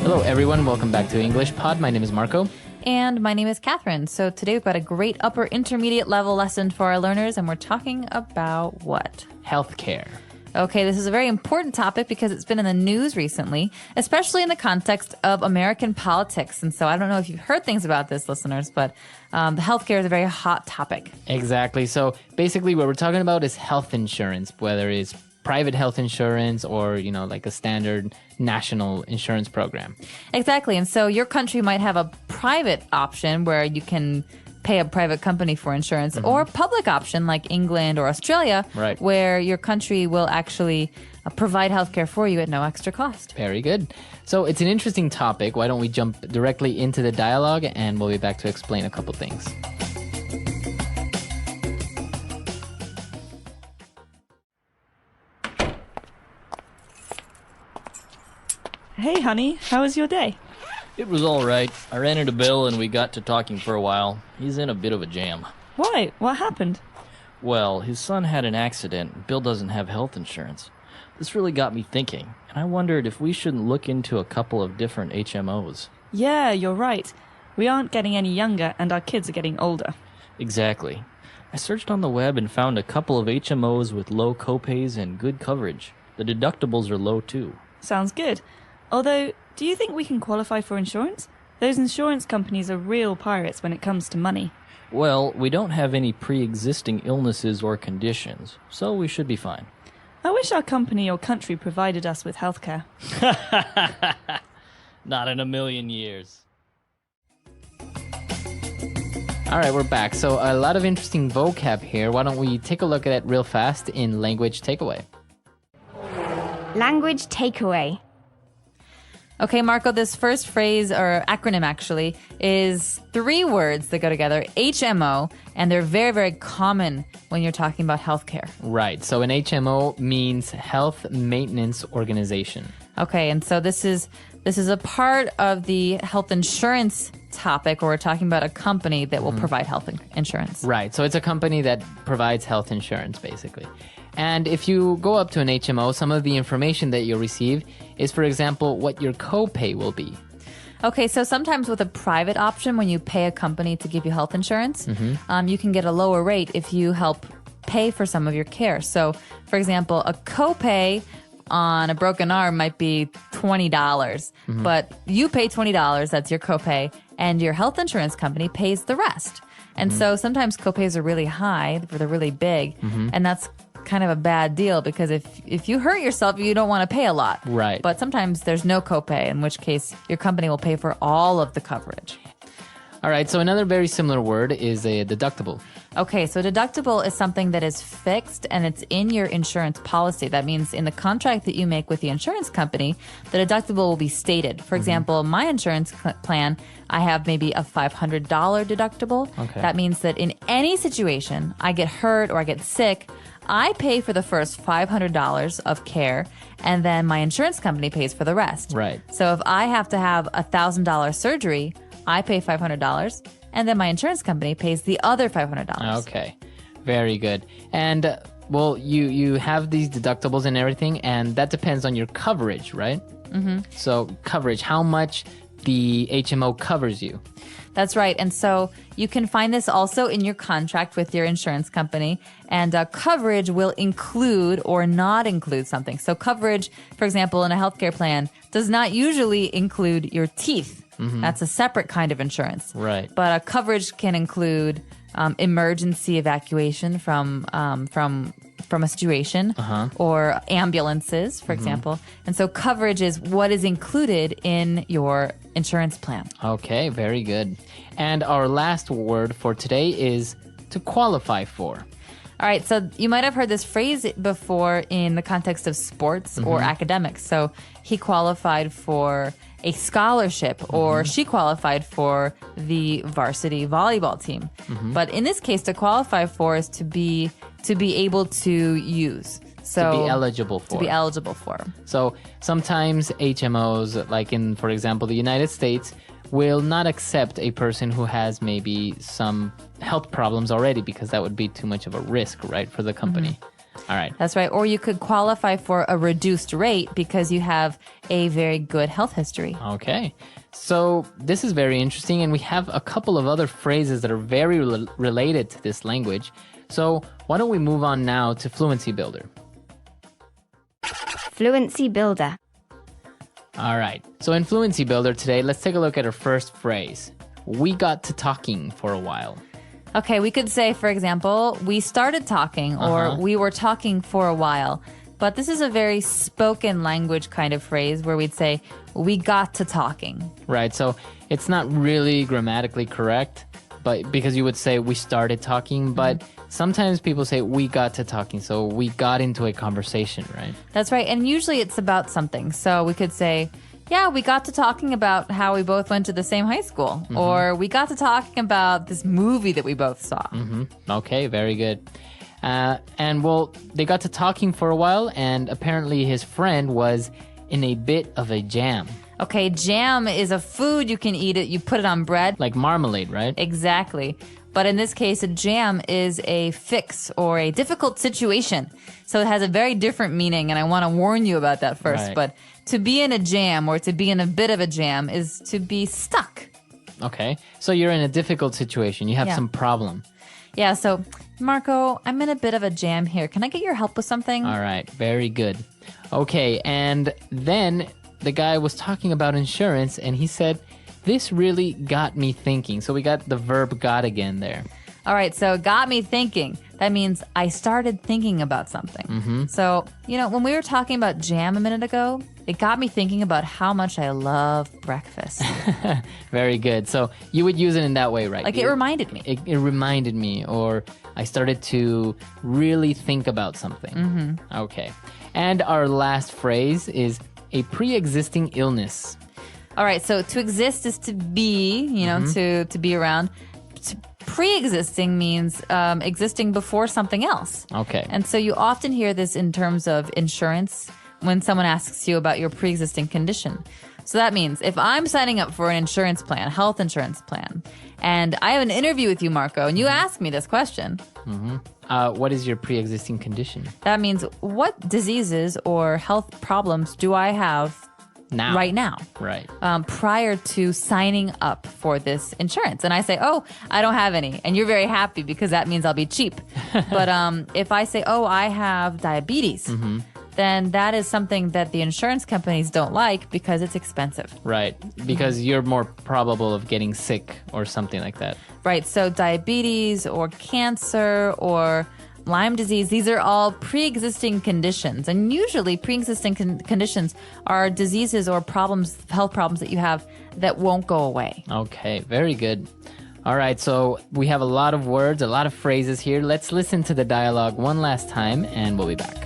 Hello, everyone. Welcome back to English Pod. My name is Marco. And my name is Catherine. So today we've got a great upper intermediate level lesson for our learners, and we're talking about what? Healthcare. Okay, this is a very important topic because it's been in the news recently, especially in the context of American politics. And so I don't know if you've heard things about this, listeners, but the healthcare is a very hot topic. Exactly. So basically what we're talking about is health insurance, whether it's private health insurance or, like a standard national insurance program. Exactly. And so your country might have a private option where you can pay a private company for insurance, or a public option like England or Australia, right, where your country will actually provide healthcare for you at no extra cost. Very good. So it's an interesting topic. Why don't we jump directly into the dialogue, and we'll be back to explain a couple things. Hey, honey, how was your day? It was all right. I ran into Bill and we got to talking for a while. He's in a bit of a jam. Why? What happened? Well, his son had an accident. Bill doesn't have health insurance. This really got me thinking, and I wondered if we shouldn't look into a couple of different HMOs. Yeah, you're right. We aren't getting any younger, and our kids are getting older. Exactly. I searched on the web and found a couple of HMOs with low copays and good coverage. The deductibles are low too. Sounds good. Although, do you think we can qualify for insurance? Those insurance companies are real pirates when it comes to money. Well, we don't have any pre-existing illnesses or conditions, so we should be fine. I wish our company or country provided us with healthcare. Not in a million years. All right, we're back. So a lot of interesting vocab here. Why don't we take a look at it real fast in Language Takeaway? Language takeaway. Okay, Marco, this first phrase, or acronym actually, is 3 words that go together, HMO, and they're very, very common when you're talking about healthcare. Right. So an HMO means Health Maintenance Organization. Okay, and so this is a part of the health insurance topic, where we're talking about a company that will provide health insurance. Right. So it's a company that provides health insurance, basically. And if you go up to an HMO, some of the information that you'll receive is, for example, what your copay will be. Okay, so sometimes with a private option, when you pay a company to give you health insurance, you can get a lower rate if you help pay for some of your care. So, for example, a copay on a broken arm might be $20, but you pay $20, that's your copay, and your health insurance company pays the rest. And so sometimes copays are really high, they're really big, and that's kind of a bad deal, because if you hurt yourself, you don't want to pay a lot. Right. But sometimes there's no copay, in which case your company will pay for all of the coverage. All right, so another very similar word is a deductible. Okay, so deductible is something that is fixed and it's in your insurance policy. That means in the contract that you make with the insurance company, the deductible will be stated. For example, my insurance plan, I have maybe a $500 deductible. Okay. That means that in any situation, I get hurt or I get sick, I pay for the first $500 of care, and then my insurance company pays for the rest. Right. So if I have to have a $1,000 surgery, I pay $500, and then my insurance company pays the other $500. Okay, very good. And, well, you have these deductibles and everything, and that depends on your coverage, right? So coverage, how much the HMO covers you. That's right. And so you can find this also in your contract with your insurance company. And coverage will include or not include something. So coverage, for example, in a healthcare plan, does not usually include your teeth. That's a separate kind of insurance. Right. But coverage can include emergency evacuation from a situation, or ambulances, for example. And so coverage is what is included in your insurance plan. Okay, very good. And our last word for today is to qualify for. All right, so you might have heard this phrase before in the context of sports or academics. So he qualified for a scholarship, or she qualified for the varsity volleyball team. But in this case, to qualify for is to be able to use. So to be eligible for. To be eligible for. So sometimes HMOs, like in, for example, the United States, will not accept a person who has maybe some health problems already, because that would be too much of a risk, right, for the company. All right. That's right. Or you could qualify for a reduced rate because you have a very good health history. Okay. So this is very interesting, and we have a couple of other phrases that are very related to this language. So why don't we move on now to Fluency Builder? Fluency Builder. All right. So in Fluency Builder today, let's take a look at our first phrase. We got to talking for a while. Okay, we could say, for example, we started talking or we were talking for a while. But this is a very spoken language kind of phrase where we'd say, we got to talking. Right. So it's not really grammatically correct, but because you would say we started talking, but sometimes people say we got to talking. So we got into a conversation, right? That's right. And usually it's about something. So we could say, yeah, we got to talking about how we both went to the same high school. Or we got to talking about this movie that we both saw. Okay, very good. And well, they got to talking for a while, and apparently his friend was in a bit of a jam. Okay, jam is a food. You can eat it. You put it on bread. Like marmalade, right? Exactly. But in this case, a jam is a fix or a difficult situation. So it has a very different meaning, and I want to warn you about that first. Right. But to be in a jam or to be in a bit of a jam is to be stuck. Okay, so you're in a difficult situation. You have Yeah. some problem. Yeah, so Marco, I'm in a bit of a jam here. Can I get your help with something? All right, very good. Okay, and then the guy was talking about insurance, and he said, this really got me thinking. So we got the verb got again there. All right, so it got me thinking. That means I started thinking about something. So, when we were talking about jam a minute ago, it got me thinking about how much I love breakfast. Very good. So you would use it in that way, right? Like it reminded me. It reminded me, or I started to really think about something. Okay. And our last phrase is a pre-existing illness. All right, so to exist is to be, to be around. Pre-existing means existing before something else. Okay. And so you often hear this in terms of insurance when someone asks you about your pre-existing condition. So that means if I'm signing up for an insurance plan, a health insurance plan, and I have an interview with you, Marco, and you ask me this question. What is your pre-existing condition? That means what diseases or health problems do I have Now. right now? Right. Prior to signing up for this insurance. And I say, oh, I don't have any. And you're very happy because that means I'll be cheap. But if I say, oh, I have diabetes, then that is something that the insurance companies don't like because it's expensive. Right. Because you're more probable of getting sick or something like that. Right. So diabetes or cancer or Lyme disease, these are all pre-existing conditions. And usually pre-existing conditions are diseases or problems, health problems that you have that won't go away. Okay, very good. All right, so we have a lot of words, a lot of phrases here. Let's listen to the dialogue one last time, and we'll be back.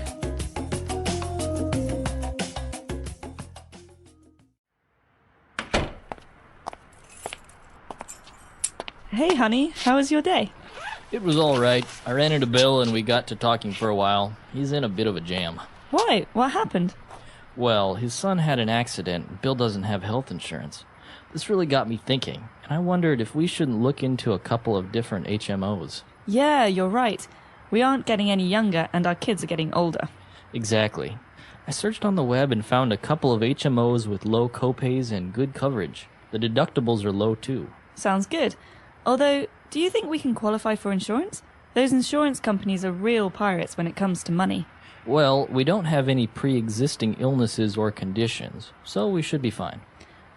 Hey, honey, how was your day? It was all right. I ran into Bill and we got to talking for a while. He's in a bit of a jam. Why? What happened? Well, his son had an accident. Bill doesn't have health insurance. This really got me thinking, and I wondered if we shouldn't look into a couple of different HMOs. Yeah, you're right. We aren't getting any younger, and our kids are getting older. Exactly. I searched on the web and found a couple of HMOs with low copays and good coverage. The deductibles are low too. Sounds good. Although, do you think we can qualify for insurance? Those insurance companies are real pirates when it comes to money. Well, we don't have any pre-existing illnesses or conditions, so we should be fine.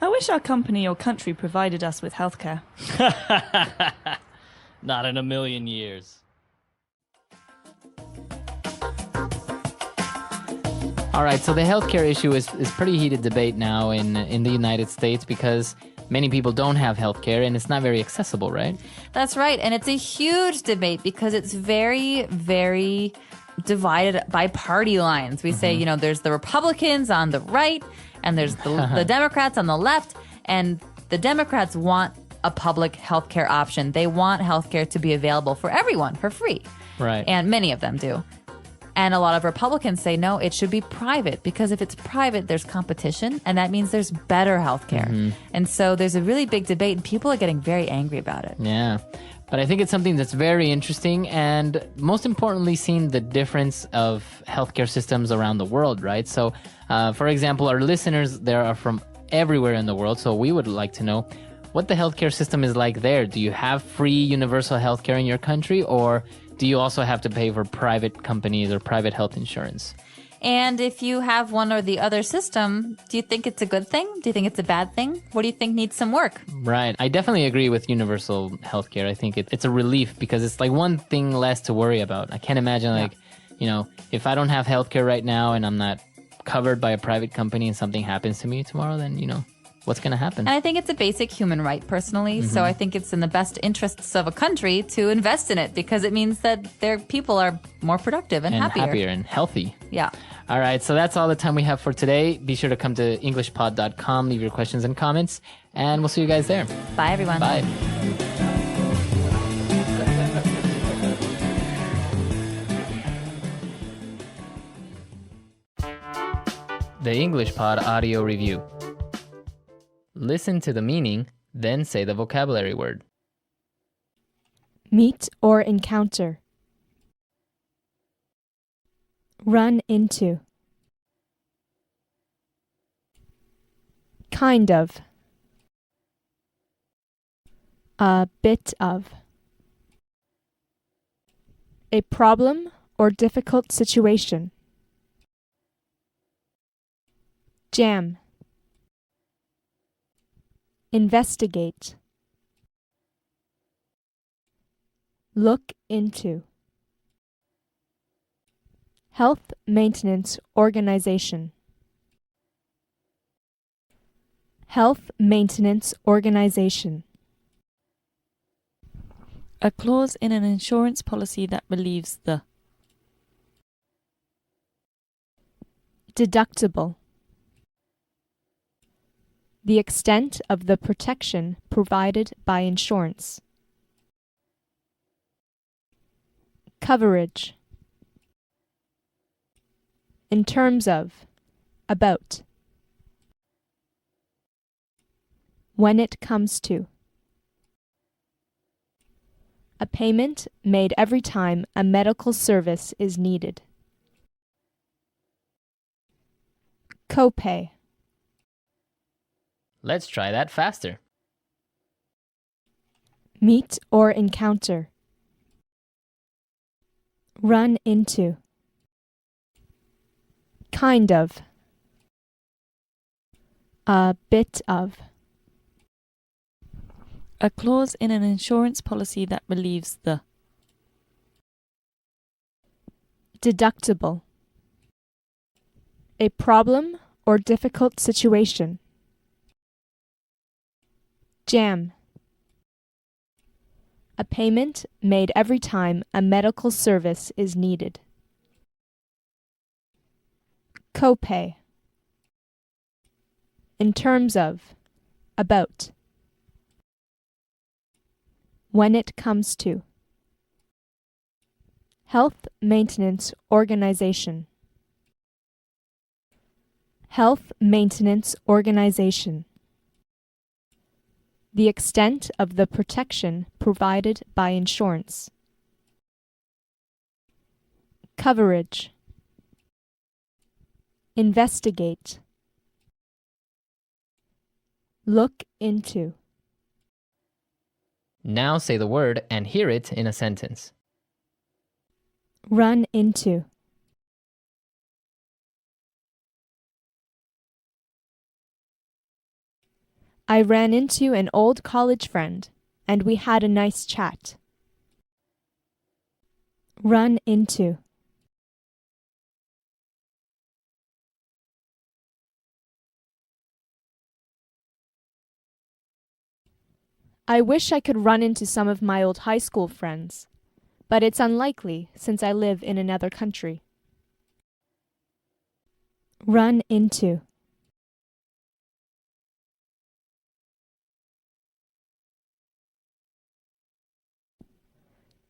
I wish our company or country provided us with healthcare. Not in a million years. All right, so the healthcare issue is pretty heated debate now in the United States because many people don't have healthcare and it's not very accessible, right? That's right. And it's a huge debate because it's very, very divided by party lines. We say, there's the Republicans on the right and there's the Democrats on the left. And the Democrats want a public healthcare option. They want healthcare to be available for everyone for free. Right. And many of them do. And a lot of Republicans say, no, it should be private because if it's private, there's competition and that means there's better healthcare. And so there's a really big debate and people are getting very angry about it. Yeah. But I think it's something that's very interesting, and most importantly, seeing the difference of healthcare systems around the world, right? So, for example, our listeners there are from everywhere in the world, so we would like to know what the healthcare system is like there. Do you have free universal healthcare in your country, or do you also have to pay for private companies or private health insurance? And if you have one or the other system, do you think it's a good thing? Do you think it's a bad thing? What do you think needs some work? Right. I definitely agree with universal healthcare. I think it's a relief because it's like one thing less to worry about. I can't imagine if I don't have healthcare right now and I'm not covered by a private company and something happens to me tomorrow, then, what's going to happen? And I think it's a basic human right personally. So I think it's in the best interests of a country to invest in it because it means that their people are more productive and happier and healthy. Yeah. All right, so that's all the time we have for today. Be sure to come to EnglishPod.com, leave your questions and comments, and we'll see you guys there. Bye, everyone. Bye. The English Pod Audio Review. Listen to the meaning, then say the vocabulary word. Meet or encounter. Run into. Kind of. A bit of. A problem or difficult situation. Jam. Investigate. Look into. Health Maintenance Organization. Health Maintenance Organization. A clause in an insurance policy that relieves the. Deductible. The extent of the protection provided by insurance. Coverage. In terms of. About. When it comes to. A payment made every time a medical service is needed. Copay. Let's try that faster. Meet or encounter. Run into. Kind of. A bit of. A clause in an insurance policy that relieves the. Deductible. A problem or difficult situation. Jam. A payment made every time a medical service is needed. Copay. In terms of. About. When it comes to. Health Maintenance Organization. Health Maintenance Organization. The extent of the protection provided by insurance. Coverage. Investigate. Look into. Now say the word and hear it in a sentence. Run into. I ran into an old college friend, and we had a nice chat. Run into. I wish I could run into some of my old high school friends, but it's unlikely since I live in another country. Run into.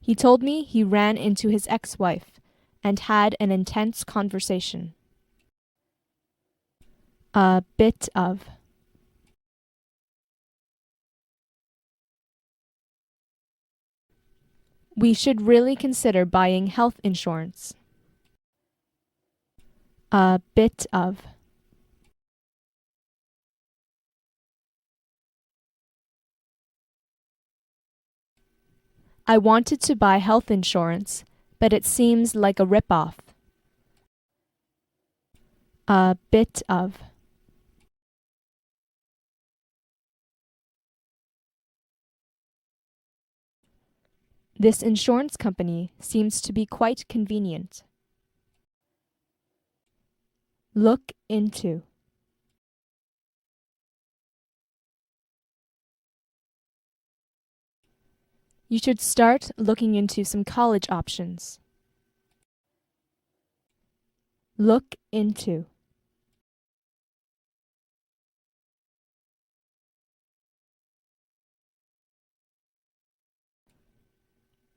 He told me he ran into his ex-wife and had an intense conversation. A bit of. We should really consider buying health insurance. A bit of. I wanted to buy health insurance, but it seems like a rip-off. A bit of. This insurance company seems to be quite convenient. Look into. You should start looking into some college options. Look into.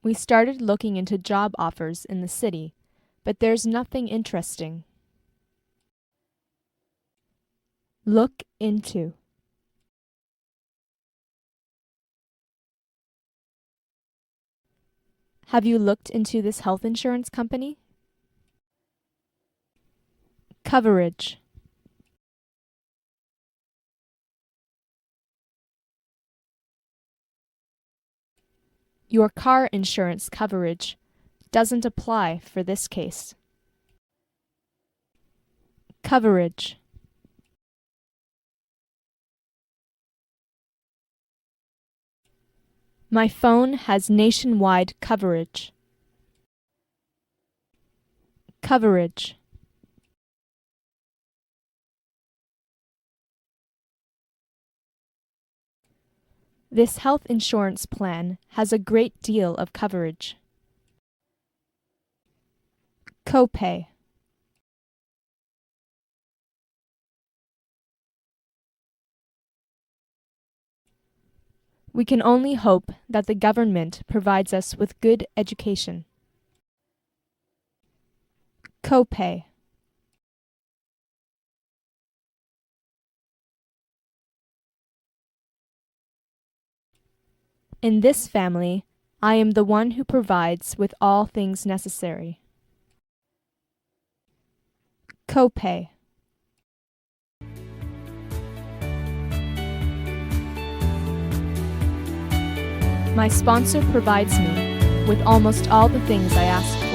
We started looking into job offers in the city, but there's nothing interesting. Look into. Have you looked into this health insurance company? Coverage. Your car insurance coverage doesn't apply for this case. Coverage. My phone has nationwide coverage. Coverage. This health insurance plan has a great deal of coverage. Copay. We can only hope that the government provides us with good education. Copay. In this family, I am the one who provides with all things necessary. Copay. My sponsor provides me with almost all the things I ask for.